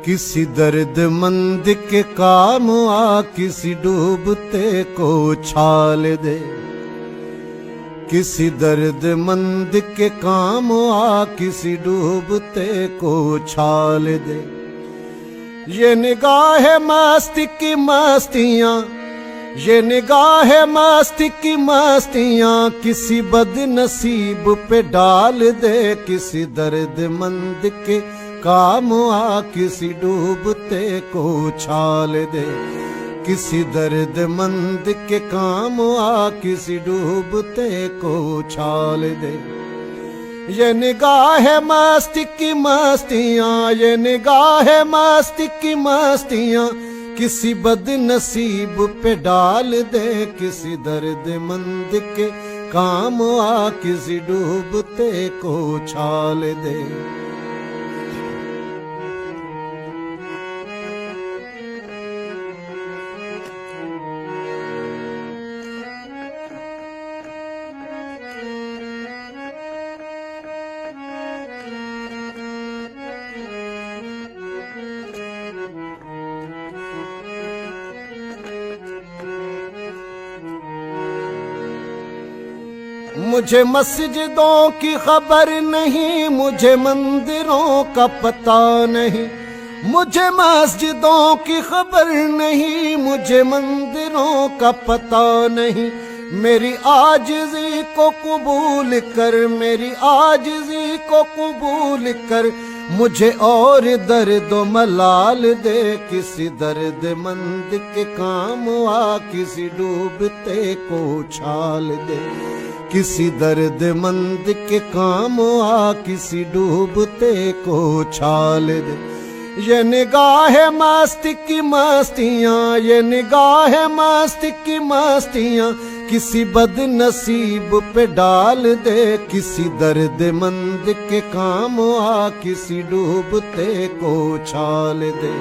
किसी दर्दमंद के काम आ, किसी डूबते को उछाल दे। किसी दर्दमंद के काम आ, किसी डूबते को उछाल दे। ये निगाह मस्ती की मस्तियां, ये निगाह मस्ती की मस्तियां किसी बदनसीब पे डाल दे। किसी दर्दमंद के काम आ, किसी डूबते को उछाल दे। किसी दर्दमंद के काम आ, किसी डूबते को उछाल दे। ये निगाह मस्ती की मस्तियां, ये निगाह मस्ती की मस्तियां किसी बदनसीब पे डाल दे। किसी दर्दमंद के काम आ, किसी डूबते को उछाल दे। मुझे मस्जिदों की खबर नहीं, मुझे मंदिरों का पता नहीं। मुझे मस्जिदों की खबर नहीं, मुझे मंदिरों का पता नहीं। मेरी आजिज़ी को कबूल कर, मेरी आजिज़ी को कबूल कर। मुझे और दर्द मलाल दे। किसी दर्दमंद के काम आ, किसी डूबते को उछाल दे। किसी दर्दमंद के काम आ, किसी डूबते को उछाल दे। ये निगाह मस्ती की मस्तियां, ये निगाह मस्ती की मस्तियां किसी बदनसीब पे डाल दे। किसी दर्दमंद के काम आ, किसी डूबते को उछाल दे।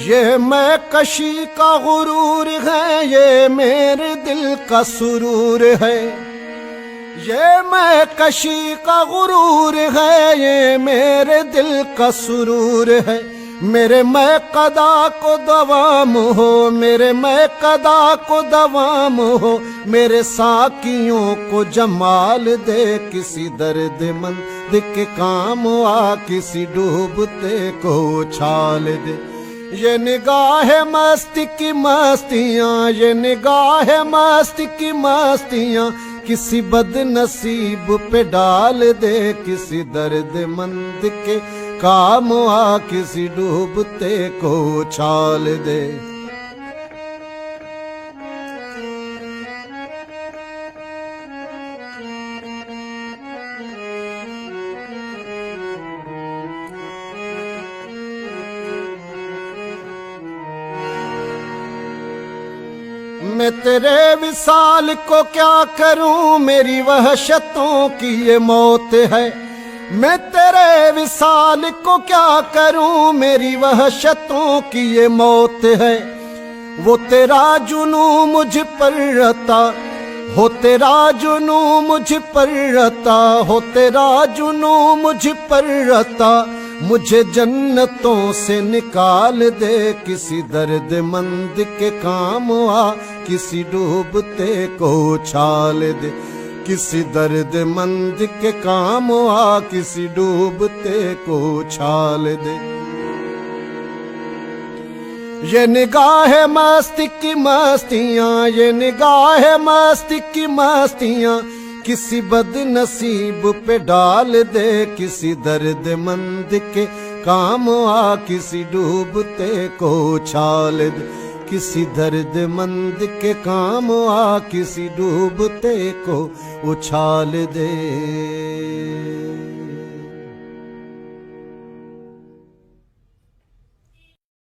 ये मैं कशी का गुरूर है, ये मेरे दिल का सुरूर है। ये मैं कशी का गुरूर है, ये मेरे दिल का सुरूर है। मेरे मैं कदा को दवाम हो, मेरे मैं कदा को दवाम हो। मेरे साकियों को जमाल दे। किसी दर्दमंद के काम आ, किसी डूबते को उछाल दे। ये निगाह मस्ती की मस्तियां, ये निगाह मस्ती की मस्तियां किसी बदनसीब पे डाल दे। किसी दर्दमंद के काम आ, किसी डूबते को उछाल दे। मैं तेरे विसाल को क्या करूं, मेरी वहशतों की ये मौत है। मैं तेरे विसाल को क्या करूं, मेरी वहशतों की ये मौत है। वो तेरा जुनू मुझ पर रता हो, तेरा जुनू मुझ पर रता हो, तेरा जुनू मुझ पर रता। मुझे जन्नतों से निकाल दे। किसी दर्दमंद के काम आ, किसी डूबते को उछाल दे। किसी दर्दमंद के काम आ, किसी डूबते को उछाल दे। ये निगाह मस्ती की मस्तियां, ये निगाह मस्ती की मस्तियां किसी बदनसीब पे डाल दे। किसी दर्दमंद के काम आ, किसी डूबते को उछाल दे। किसी दर्दमंद के काम आ, किसी डूबते को उछाल दे।